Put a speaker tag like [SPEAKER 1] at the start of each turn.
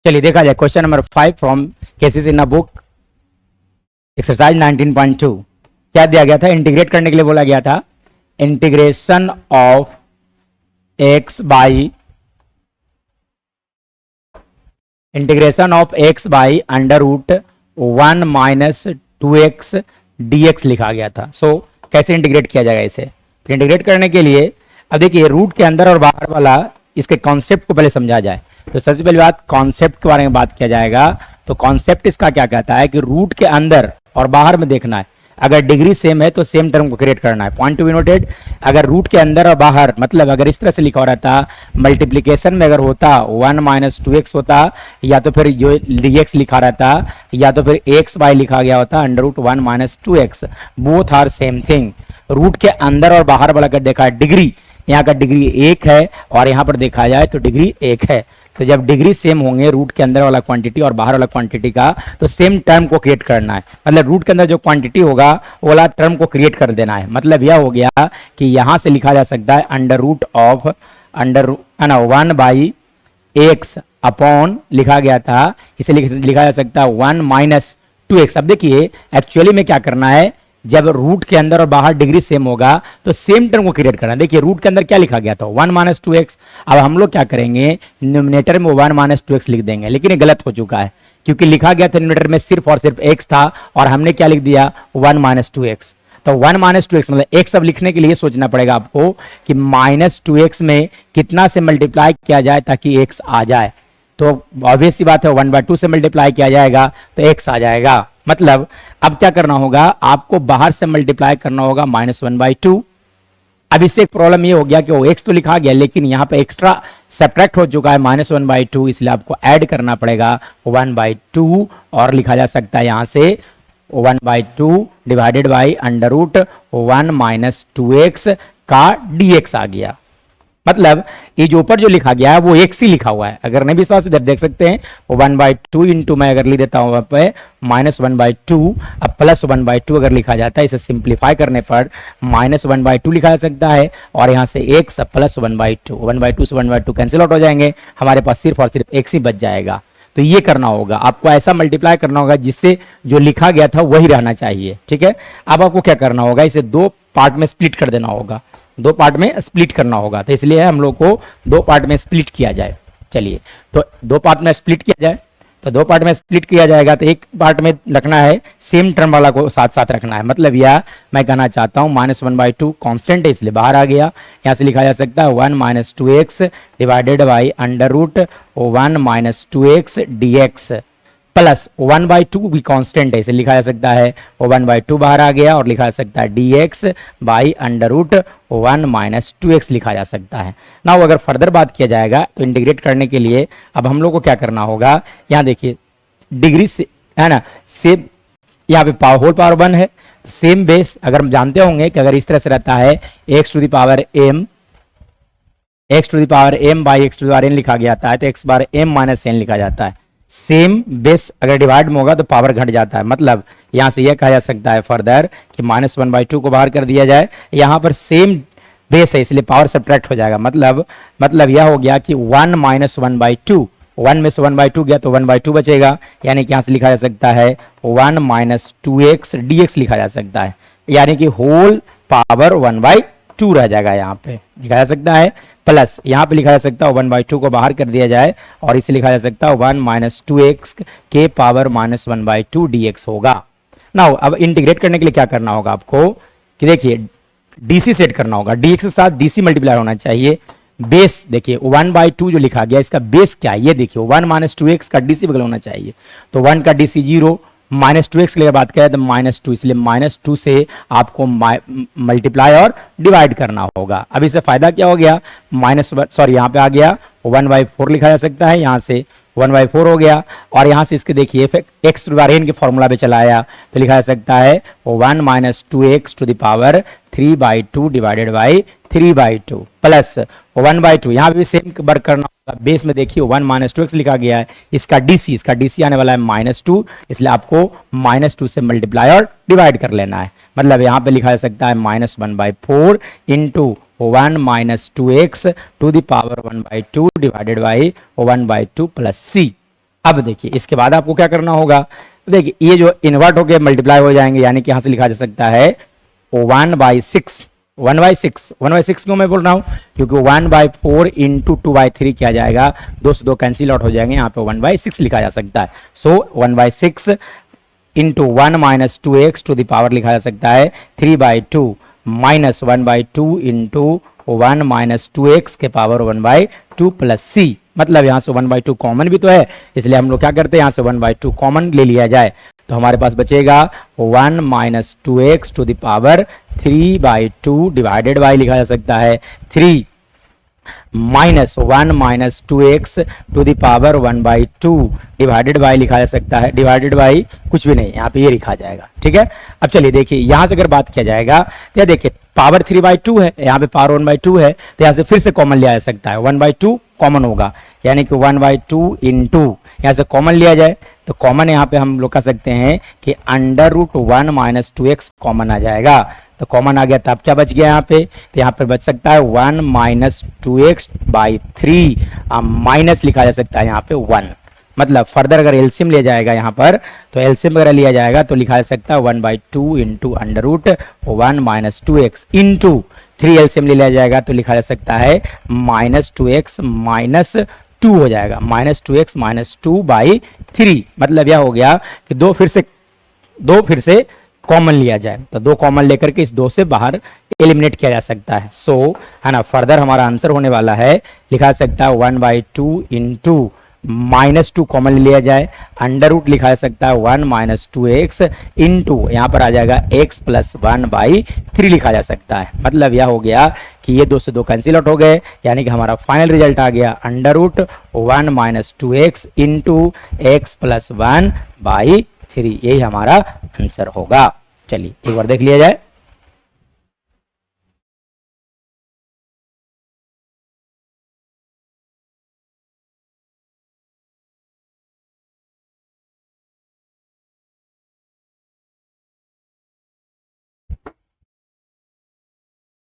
[SPEAKER 1] चलिए देखा जाए question number 5 from cases in a book exercise 19.2। क्या दिया गया था? इंटीग्रेट करने के लिए बोला गया था integration of x by under root 1 minus 2x dx लिखा गया था। सो कैसे इंटीग्रेट किया जाएगा इसे? तो इंटीग्रेट करने के लिए अब देखिए रूट के अंदर और बाहर वाला इसके कॉन्सेप्ट को पहले समझा जाए। तो सबसे पहली बात कॉन्सेप्ट के बारे में बात किया जाएगा। तो कॉन्सेप्ट इसका क्या कहता है कि रूट के अंदर और बाहर में देखना है, अगर डिग्री सेम है तो सेम टर्म को क्रिएट करना है। Point to be noted. अगर रूट के अंदर और बाहर मतलब अगर इस तरह से लिखा हो रहता मल्टीप्लीकेशन में अगर होता 1 माइनस 2x होता, या तो फिर जो dx लिखा रहता, या तो फिर x बाई लिखा गया होता under root 1 minus 2x। Both are same thing. Root के अंदर और बाहर वाला अगर देखा डिग्री, यहाँ का डिग्री 1 है और यहाँ पर देखा जाए तो डिग्री 1 है। तो जब डिग्री सेम होंगे रूट के अंदर वाला क्वांटिटी और बाहर वाला क्वांटिटी का, तो सेम टर्म को क्रिएट करना है। मतलब रूट के अंदर जो क्वांटिटी होगा वो वाला टर्म को क्रिएट कर देना है। मतलब यह हो गया कि यहां से लिखा जा सकता है under root of under 1 by x upon लिखा गया था, इसे लिखा जा सकता है 1 माइनस 2x। अब देखिए एक्चुअली में क्या करना है, जब रूट के अंदर और बाहर डिग्री सेम होगा तो सेम टर्म को क्रिएट करना है। देखिए रूट के अंदर क्या लिखा गया था 1 माइनस 2x। अब हम लोग क्या करेंगे, न्यूमरेटर में 1 माइनस 2x लिख देंगे, लेकिन ये गलत हो चुका है क्योंकि लिखा गया था न्यूमरेटर में सिर्फ और सिर्फ x था और हमने क्या लिख दिया 1 माइनस 2x। तो 1 माइनस 2x मतलब x अब लिखने के लिए सोचना पड़ेगा आपको कि माइनस 2x में कितना से मल्टीप्लाई किया जाए ताकि x आ जाए। तो ऑब्वियस सी बात है 1/2 से मल्टीप्लाई किया जाएगा तो x आ जाएगा। मतलब अब क्या करना होगा, आपको बाहर से मल्टीप्लाई करना होगा -1/2। अब इससे एक प्रॉब्लम ये हो गया कि वो x तो लिखा गया लेकिन यहाँ पे एक्स्ट्रा सब्ट्रैक्ट हो चुका है -1/2, इसलिए आपको ऐड करना पड़ेगा 1/2 और लिखा जा सकता है यहाँ से 1/2 divided by under root 1 minus 2x का dx आ गया। मतलब ये जो ऊपर जो लिखा गया है वो x ही लिखा हुआ है। अगर नहीं विश्वास इधर देख सकते हैं 1/2 इंटू मैं अगर लिख देता हूं वहां पे -1/2, अब +1/2 अगर लिखा जाता है, इसे सिंप्लीफाई करने पर -1/2 लिखा जा सकता है और यहां से x +1/2, 1/2 से 1/2 कैंसिल आउट हो जाएंगे, हमारे पास सिर्फ और सिर्फ x ही बच जाएगा। तो ये करना होगा, आपको ऐसा मल्टीप्लाई करना होगा जिससे जो लिखा गया था वही रहना चाहिए। ठीक है, अब आपको क्या करना होगा, इसे दो पार्ट में स्प्लिट कर देना होगा, दो पार्ट में स्प्लिट करना होगा। तो इसलिए हम लोग को दो पार्ट में स्प्लिट किया जाए। चलिए तो दो पार्ट में स्प्लिट किया जाए, तो दो पार्ट में स्प्लिट किया जाएगा तो एक पार्ट में रखना है सेम टर्म वाला को साथ साथ रखना है। मतलब यह मैं कहना चाहता हूं -1/2 कांस्टेंट है इसलिए बाहर आ गया, यहां से लिखा जा सकता है 1 minus 2x divided by under root 1 minus 2x dx plus 1/2 भी कांस्टेंट है इसे लिखा जा सकता है 1/2 बाहर आ गया और लिखा जा सकता है dx by under root 1 minus 2x लिखा जा सकता है। ना अगर फर्दर बात किया जाएगा तो इंटीग्रेट करने के लिए अब हम लोग को क्या करना होगा, यहाँ देखिए डिग्री से है ना, सेम यहाँ पे पावर होल पावर 1 है, सेम बेस अगर हम जानते होंगे कि अगर इस तरह से रहता है x to the power m by x to the power n लिखा गया था तो x bar m minus n लिखा जाता है। सेम बेस अगर डिवाइड में होगा तो पावर घट जाता है। मतलब यहां से यह कहा जा सकता है फर्दर कि -1/2 को बाहर कर दिया जाए, यहां पर सेम बेस है इसलिए पावर सब्ट्रैक्ट हो जाएगा। मतलब यह हो गया कि 1 माइनस 1/2, 1 में से 1/2 गया तो 1/2 बचेगा, यानी कि यहां से लिखा जा सकता है 1 माइनस 2x dx लिखा जा सकता है, यानी कि होल पावर 1/2 रह जाएगा, यहाँ पे लिखा जा सकता है। प्लस यहाँ पे लिखा जा सकता है 1/2 को बाहर कर दिया जाए और इसे लिखा जा सकता है 1 माइनस 2x के पावर -1/2 dx होगा। नाउ अब इंटीग्रेट करने के लिए क्या करना होगा आपको कि देखिए डीसी सेट करना होगा, dx के साथ डीसी मल्टीप्लाई होना चाहिए। बेस देखिए 1/2 जो लिखा गया इसका बेस क्या है, ये देखिए 1 माइनस 2x का डीसी बगल होना चाहिए, तो 1 का डीसी 0, -2x के लिए बात करें तो -2, इसलिए -2 से आपको मल्टीप्लाई और डिवाइड करना होगा। अब इससे फायदा क्या हो गया, यहाँ पे आ गया 1/4 लिखा जा सकता है, यहाँ से 1/4 हो गया और यहाँ से इसके देखिए x to the power n के फॉर्मूला पे चला आया तो लिखा जा सकता है 1 minus 2x to the power 3/2 divided by 3/2 plus 1/2, यहाँ पे भी सेम वर्क करना होगा। बेस में देखिए 1 माइनस 2x लिखा गया है, इसका डीसी आने वाला है -2, इसलिए आपको -2 से मल्टीप्लाई और डिवाइड कर लेना है। मतलब यहाँ पे लिखा जा सकता है -1/4 into 1 minus 2x to the power 1/2 divided by 1/2 plus c। अब देखिए इसके बाद आपको क्या करना होगा, देखिए ये जो इन्वर्ट होके मल्टीप्लाई हो जाएंगे, यानी कि यहां से लिखा जा सकता है 1/6। 1/6 क्यों मैं बोल रहा हूं, क्योंकि 1/4 इंटू 2/3 किया जाएगा, 2 से 2 कैंसिल आउट हो जाएंगे, यहाँ पे 1/6 लिखा जा सकता है। So 1/6 into 1 minus 2x to the power लिखा जा सकता है 3/2 माइनस 1/2 इंटू 1 माइनस 2x के पावर 1/2 प्लस c, मतलब यहाँ से 1/2 कॉमन भी तो है, इसलिए हम लोग क्या करते हैं यहाँ से 1/2 कॉमन ले लिया जाए, तो हमारे पास बचेगा 1 minus 2x to the power 3/2 divided by लिखा जा सकता है 3 minus 1 minus 2x to the power 1/2 divided by लिखा जा सकता है, डिवाइडेड बाई कुछ भी नहीं, यहाँ पे ये लिखा जाएगा। ठीक है, अब चलिए देखिए यहाँ से अगर बात किया जाएगा तो देखिए पावर 3/2 है, यहाँ पे पावर 1/2 है, तो यहाँ से फिर से कॉमन लिया जा सकता है, 1/2 कॉमन होगा, यानी कि 1/2 इंटू यहाँ से कॉमन लिया जाए तो कॉमन यहाँ पे हम लोग कह सकते हैं कि √1 माइनस 2x कॉमन आ जाएगा, तो कॉमन आ गया, तब क्या बच गया यहाँ पे, तो यहाँ पे बच सकता है 1 माइनस 2x/3 माइनस लिखा जा सकता है यहाँ पे 1, मतलब फर्दर अगर एलसीएम लिया जाएगा यहाँ पर, तो एलसीएम वगैरह लिया जाएगा तो लिखा जा सकता है 1/2 into √1 minus 2x into 3 LCM ले लिया जाएगा तो लिखा जा सकता है -2x माइनस 2 हो जाएगा, -2x माइनस 2/3, मतलब यह हो गया कि दो फिर से कॉमन लिया जाए, तो 2 कॉमन लेकर के इस 2 से बाहर एलिमिनेट किया जा सकता है। सो है ना, फर्दर हमारा आंसर होने वाला है, लिखा जा सकता है 1/2 इंटू -2 कॉमन लिया जाए, अंडर रूट लिखा जा सकता है 1 माइनस 2x इंटू यहाँ पर आ जाएगा x प्लस 1/3 लिखा जा सकता है, मतलब यह हो गया कि ये 2 से 2 कैंसिल आउट हो गए, यानी कि हमारा फाइनल रिजल्ट आ गया √1 minus 2x into x plus 1/3, यही हमारा आंसर होगा। चलिए एक बार देख लिया जाए।